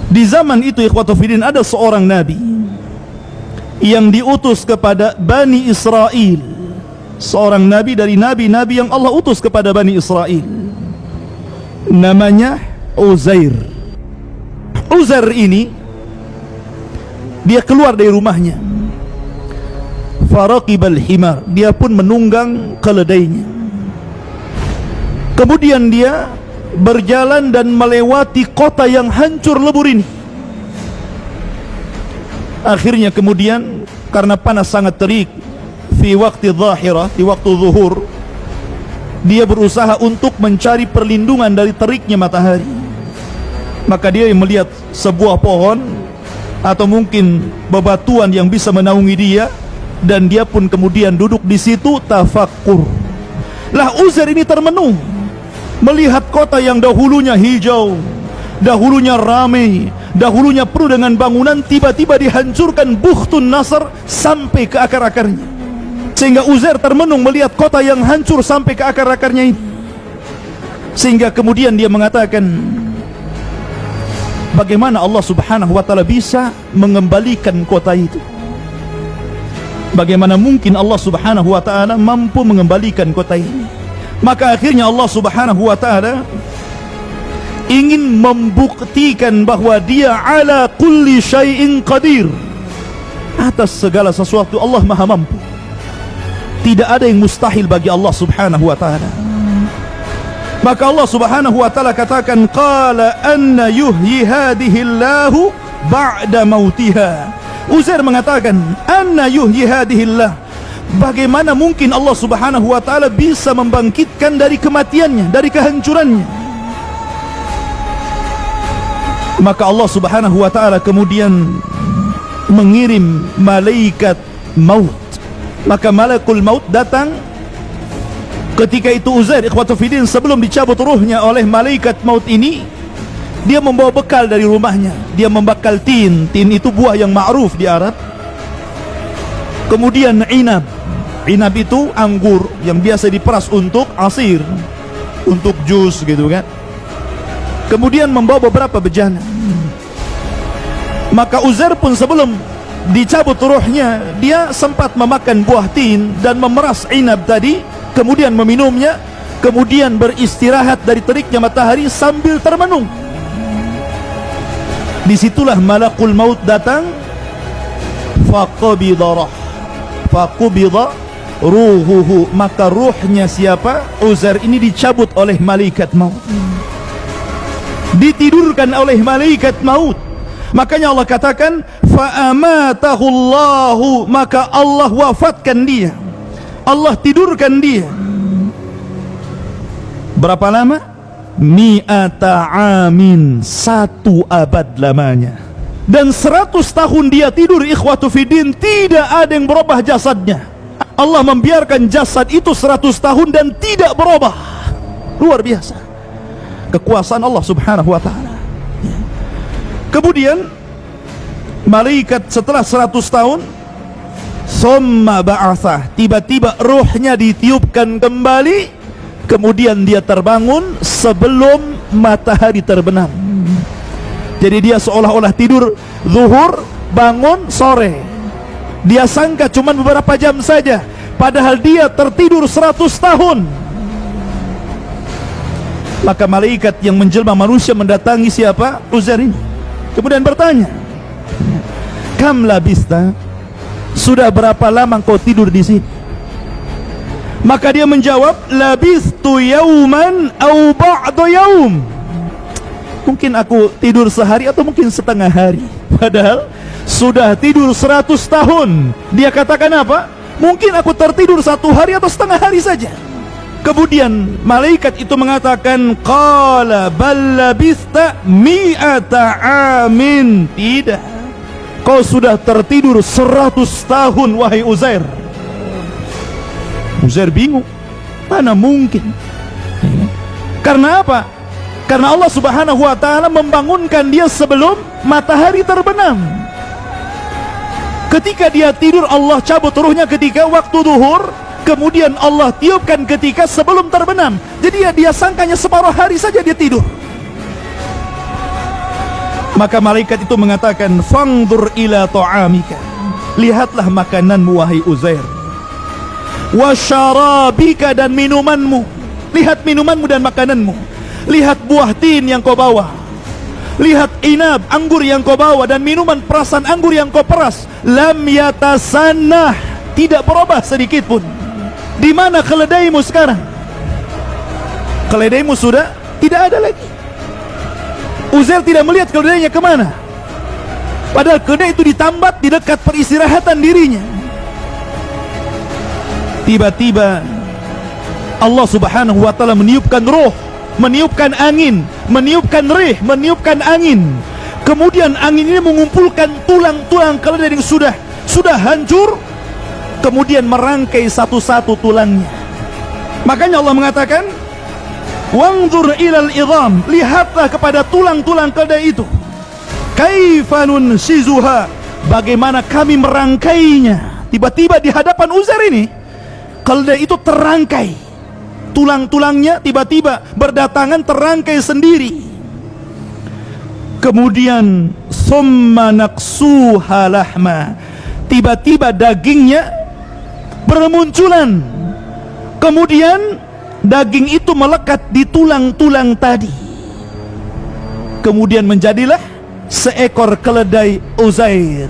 Di zaman itu ikhwatu fiddin ada seorang nabi yang diutus kepada Bani Israel, seorang nabi dari nabi-nabi yang Allah utus kepada Bani Israel, namanya Uzair. Uzair ini dia keluar dari rumahnya, faraqibal himar, dia pun menunggang keledainya. Kemudian dia berjalan dan melewati kota yang hancur lebur ini. Akhirnya kemudian karena panas sangat terik, fi waktu zahirah, di waktu zuhur, dia berusaha untuk mencari perlindungan dari teriknya matahari. Maka dia melihat sebuah pohon atau mungkin bebatuan yang bisa menaungi dia, dan dia pun kemudian duduk di situ tafakkur. Lah Uzair ini termenung melihat kota yang dahulunya hijau, dahulunya ramai, dahulunya penuh dengan bangunan, tiba-tiba dihancurkan Bukhtun Nasr sampai ke akar-akarnya. Sehingga Uzair termenung melihat kota yang hancur sampai ke akar-akarnya ini. Sehingga kemudian dia mengatakan, bagaimana Allah subhanahu wa ta'ala bisa mengembalikan kota itu? Bagaimana mungkin Allah subhanahu wa ta'ala mampu mengembalikan kota ini? Maka akhirnya Allah subhanahu wa ta'ala ingin membuktikan bahwa dia ala kulli syai'in qadir, atas segala sesuatu Allah maha mampu. Tidak ada yang mustahil bagi Allah subhanahu wa ta'ala. Maka Allah subhanahu wa ta'ala katakan, qala anna yuhyi hadihi Allahu ba'da mautiha. Uzair mengatakan, anna yuhyi hadihi Allah, bagaimana mungkin Allah subhanahu wa ta'ala bisa membangkitkan dari kematiannya, dari kehancurannya? Maka Allah subhanahu wa ta'ala kemudian mengirim malaikat maut. Maka malakul maut datang. Ketika itu Uzair ikhwatu fiddin sebelum dicabut ruhnya oleh malaikat maut ini, dia membawa bekal dari rumahnya. Dia membakal tin. Tin itu buah yang ma'ruf di Arab. Kemudian inab. Inab itu anggur yang biasa diperas untuk asir, untuk jus gitu kan. Kemudian membawa beberapa bejana. Maka Uzair pun sebelum dicabut ruhnya, dia sempat memakan buah tin dan memeras inab tadi, kemudian meminumnya, kemudian beristirahat dari teriknya matahari sambil termenung. Disitulah malakul maut datang, faqabida ruhuhu, maka ruhnya siapa? Uzair ini dicabut oleh malaikat maut, ditidurkan oleh malaikat maut. Makanya Allah katakan fa'amatahu Allahu, maka Allah wafatkan dia, Allah tidurkan dia. Berapa lama? Mi'ata amin, 1 abad lamanya. Dan 100 tahun dia tidur ikhwatu fiddin, tidak ada yang berubah jasadnya. Allah membiarkan jasad itu 100 tahun dan tidak berubah. Luar biasa kekuasaan Allah subhanahu wa ta'ala. Kemudian malaikat setelah 100 tahun, summa ba'athah, tiba-tiba ruhnya ditiupkan kembali. Kemudian dia terbangun sebelum matahari terbenam. Jadi dia seolah-olah tidur zuhur, bangun sore. Dia sangka cuma beberapa jam saja, padahal dia tertidur 100 tahun. Maka malaikat yang menjelma manusia mendatangi siapa? Uzair ini. Kemudian bertanya, kam labista, sudah berapa lama kau tidur di sini? Maka dia menjawab, labistu yauman au ba'da yaum, mungkin aku tidur sehari atau mungkin setengah hari. Padahal sudah tidur 100 tahun. Dia katakan apa? Mungkin aku tertidur 1 hari atau setengah hari saja. Kemudian malaikat itu mengatakan, qala bal labista mi'ata amin, tidak, kau sudah tertidur 100 tahun wahai Uzair. Uzair bingung, mana mungkin? Karena apa? Karena Allah subhanahu wa ta'ala membangunkan dia sebelum matahari terbenam. Ketika dia tidur, Allah cabut ruhnya ketika waktu zuhur, kemudian Allah tiupkan ketika sebelum terbenam. Jadi dia sangkanya separuh hari saja dia tidur. Maka malaikat itu mengatakan, "Fangdur ila ta'amika." Lihatlah makananmu wahai Uzair. "Wa syarabika," dan minumanmu. Lihat minumanmu dan makananmu. Lihat buah tin yang kau bawa. Lihat inab, anggur yang kau bawa, dan minuman perasan anggur yang kau peras. Lam yatasannah, tidak berubah sedikit pun. Di mana keledaimu sekarang? Keledaimu sudah tidak ada lagi. Uzair tidak melihat keledainya kemana. Padahal keledai itu ditambat di dekat peristirahatan dirinya. Tiba-tiba Allah subhanahu wa ta'ala meniupkan roh, meniupkan angin, meniupkan rih, meniupkan angin. Kemudian angin ini mengumpulkan tulang-tulang keledai yang sudah hancur, kemudian merangkai satu-satu tulangnya. Makanya Allah mengatakan, "Wanzur ilal idham," lihatlah kepada tulang-tulang keledai itu. "Kaifa nunsizuha," bagaimana kami merangkainya. Tiba-tiba di hadapan Uzair ini, keledai itu terangkai. Tulang-tulangnya tiba-tiba berdatangan terangkai sendiri. Kemudian summa naqsuha lahma, tiba-tiba dagingnya bermunculan. Kemudian daging itu melekat di tulang-tulang tadi. Kemudian menjadilah seekor keledai Uzair.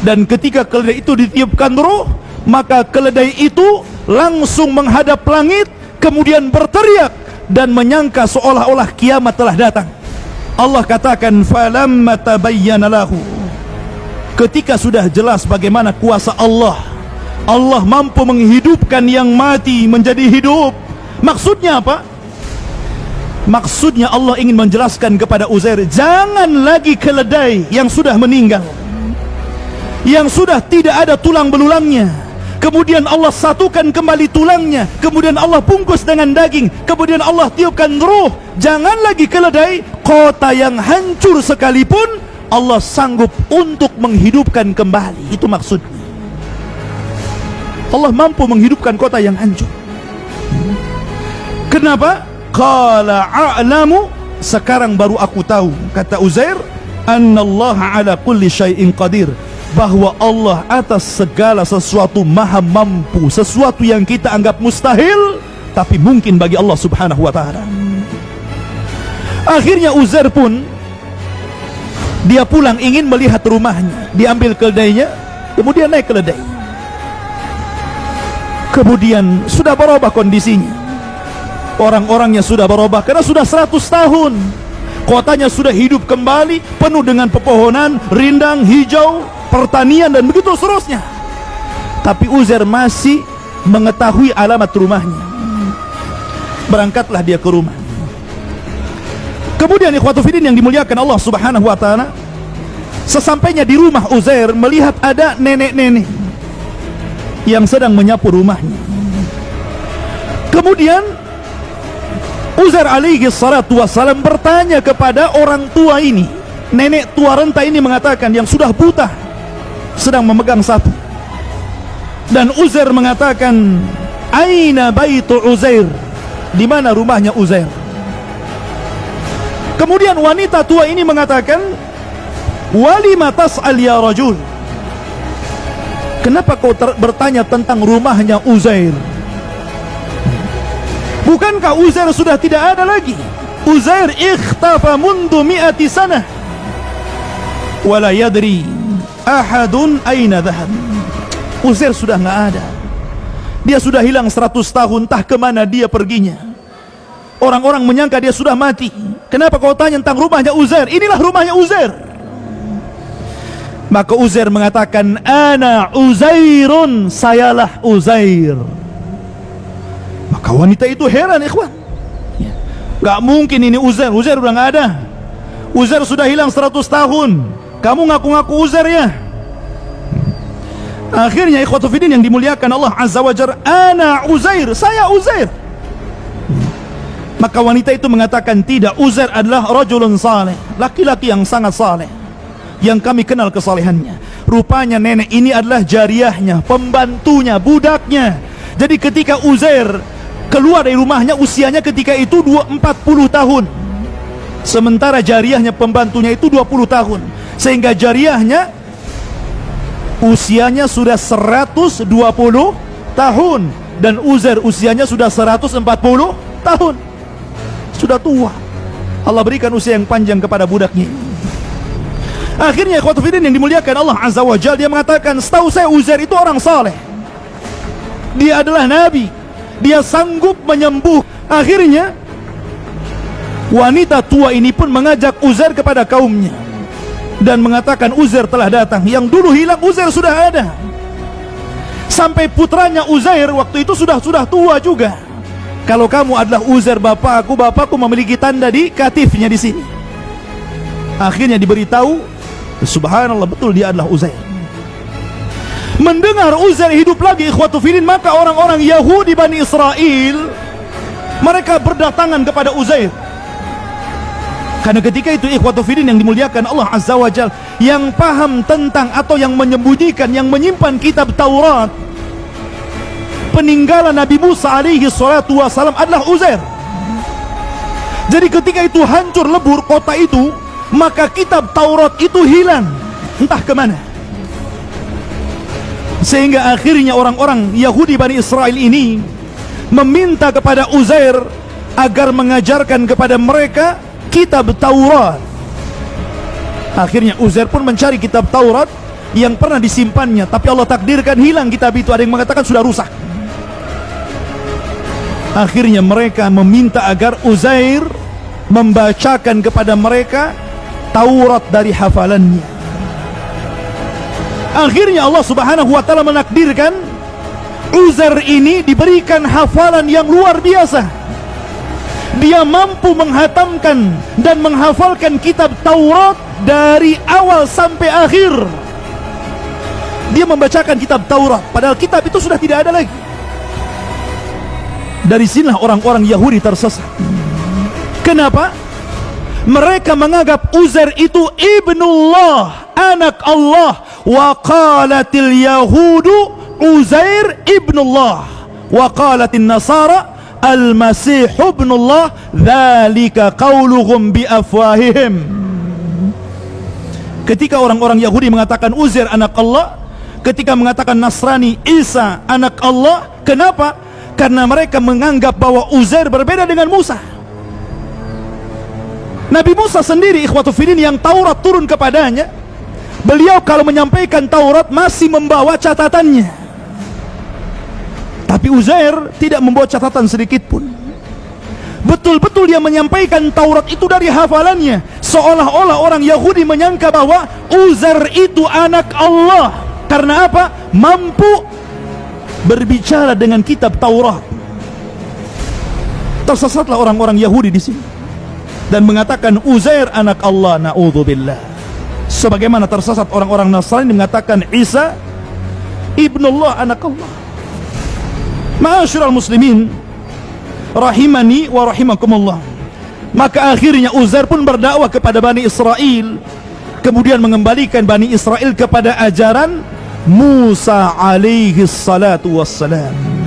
Dan ketika keledai itu ditiupkan roh, maka keledai itu langsung menghadap langit, kemudian berteriak dan menyangka seolah-olah kiamat telah datang. Allah katakan, "Falamma tabayyana lahu," ketika sudah jelas bagaimana kuasa Allah, Allah mampu menghidupkan yang mati menjadi hidup. Maksudnya apa? Maksudnya Allah ingin menjelaskan kepada Uzair, jangan lagi keledai yang sudah meninggal, yang sudah tidak ada tulang belulangnya, kemudian Allah satukan kembali tulangnya, kemudian Allah bungkus dengan daging, kemudian Allah tiupkan ruh. Jangan lagi keledai, kota yang hancur sekalipun Allah sanggup untuk menghidupkan kembali. Itu maksudnya. Allah mampu menghidupkan kota yang hancur. Kenapa? Qala a'lamu, sekarang baru aku tahu, kata Uzair, annallaha ala kulli syai'in qadir, bahwa Allah atas segala sesuatu maha mampu. Sesuatu yang kita anggap mustahil, tapi mungkin bagi Allah subhanahu wa ta'ala. Akhirnya Uzair pun dia pulang ingin melihat rumahnya. Diambil keledainya, kemudian naik keledai. Kemudian sudah berubah kondisinya. Orang-orangnya sudah berubah karena sudah 100 tahun. Kotanya sudah hidup kembali, penuh dengan pepohonan, rindang, hijau, pertanian dan begitu seterusnya. Tapi Uzair masih mengetahui alamat rumahnya. Berangkatlah dia ke rumah. Kemudian ikhwatu fiddin yang dimuliakan Allah subhanahu wa ta'ala, sesampainya di rumah Uzair melihat ada nenek-nenek yang sedang menyapu rumahnya. Kemudian Uzair alaihi salatu wassalam bertanya kepada orang tua ini. Nenek tua renta ini mengatakan, yang sudah buta, sedang memegang sapu. Dan Uzair mengatakan, "Aina baitu Uzair?" Di mana rumahnya Uzair? Kemudian wanita tua ini mengatakan, "Walima tas'al ya rajul?" Kenapa kau bertanya tentang rumahnya Uzair? Bukankah Uzair sudah tidak ada lagi? Uzair ikhtafa mundu mi'ati sanah wala yadri ahadun aina dhahab. Uzair sudah nggak ada. Dia sudah hilang 100 tahun, entah kemana dia perginya. Orang-orang menyangka dia sudah mati. Kenapa kau tanya tentang rumahnya Uzair? Inilah rumahnya Uzair. Maka Uzair mengatakan, "Ana Uzairun," sayalah Uzair. Maka wanita itu heran, ikhwan. Gak mungkin ini Uzair. Uzair udah gak ada. Uzair sudah hilang 100 tahun. Kamu ngaku-ngaku Uzair ya? Akhirnya ikhwatu fiddin yang dimuliakan Allah azza wa jalla, "Ana Uzair," saya Uzair. Maka wanita itu mengatakan, tidak, Uzair adalah rajulun saleh, laki-laki yang sangat saleh, yang kami kenal kesalehannya. Rupanya nenek ini adalah jariahnya, pembantunya, budaknya. Jadi ketika Uzair keluar dari rumahnya, usianya ketika itu 40 tahun. sementara jariyahnya pembantunya itu 20 tahun, sehingga jariyahnya usianya sudah 120 tahun dan Uzair usianya sudah 140 tahun. Sudah tua. Allah berikan usia yang panjang kepada budaknya. Akhirnya ikhwatu fiddin yang dimuliakan Allah Azza wa Jalla, dia mengatakan, setahu saya Uzair itu orang saleh. Dia adalah nabi. Dia sanggup menyembuh. Akhirnya wanita tua ini pun mengajak Uzair kepada kaumnya dan mengatakan Uzair telah datang. Yang dulu hilang Uzair sudah ada. Sampai putranya Uzair waktu itu sudah tua juga. Kalau kamu adalah Uzair bapakku memiliki tanda di katifnya di sini. Akhirnya diberitahu, subhanallah, betul dia adalah Uzair. Mendengar Uzair hidup lagi, ikhwatu fiddin, maka orang-orang Yahudi Bani Israel mereka berdatangan kepada Uzair. Karena ketika itu ikhwatu fiddin yang dimuliakan Allah Azza wa Jalla, yang paham tentang atau yang menyembunyikan, yang menyimpan kitab Taurat peninggalan Nabi Musa alaihi salatu wassalam adalah Uzair. Jadi ketika itu hancur lebur kota itu, maka kitab Taurat itu hilang entah kemana. Sehingga akhirnya orang-orang Yahudi Bani Israel ini meminta kepada Uzair agar mengajarkan kepada mereka kitab Taurat. Akhirnya Uzair pun mencari kitab Taurat yang pernah disimpannya, tapi Allah takdirkan hilang kitab itu. Ada yang mengatakan sudah rusak. Akhirnya mereka meminta agar Uzair membacakan kepada mereka Taurat dari hafalannya. Akhirnya Allah Subhanahu wa taala menakdirkan Uzair ini diberikan hafalan yang luar biasa. Dia mampu menghatamkan dan menghafalkan kitab Taurat dari awal sampai akhir. Dia membacakan kitab Taurat, padahal kitab itu sudah tidak ada lagi. Dari sinilah orang-orang Yahudi tersesat. Kenapa? Mereka menganggap Uzair itu ibnullah, anak Allah. Wa qalatil yahudu Uzair ibnullah, wa qalatin nasara al-masih ibnullah, dzalika qauluhum bi afwahihim. Ketika orang-orang Yahudi mengatakan Uzair anak Allah, ketika mengatakan Nasrani Isa anak Allah, kenapa? Karena mereka menganggap bahwa Uzair berbeda dengan Musa. Nabi Musa sendiri ikhwatu fiddin yang Taurat turun kepadanya, beliau kalau menyampaikan Taurat masih membawa catatannya. Tapi Uzair tidak membawa catatan sedikit pun. Betul-betul dia menyampaikan Taurat itu dari hafalannya. Seolah-olah orang Yahudi menyangka bahwa Uzair itu anak Allah. Karena apa? Mampu berbicara dengan kitab Taurat. Tersesatlah orang-orang Yahudi di sini dan mengatakan Uzair anak Allah, naudzubillah. Sebagaimana tersesat orang-orang Nasrani mengatakan Isa ibnullah, anak Allah. Ma'asyiral muslimin rahimani wa rahimakumullah. Maka akhirnya Uzair pun berdakwah kepada Bani Israel, kemudian mengembalikan Bani Israel kepada ajaran Musa alaihi salatu wassalam.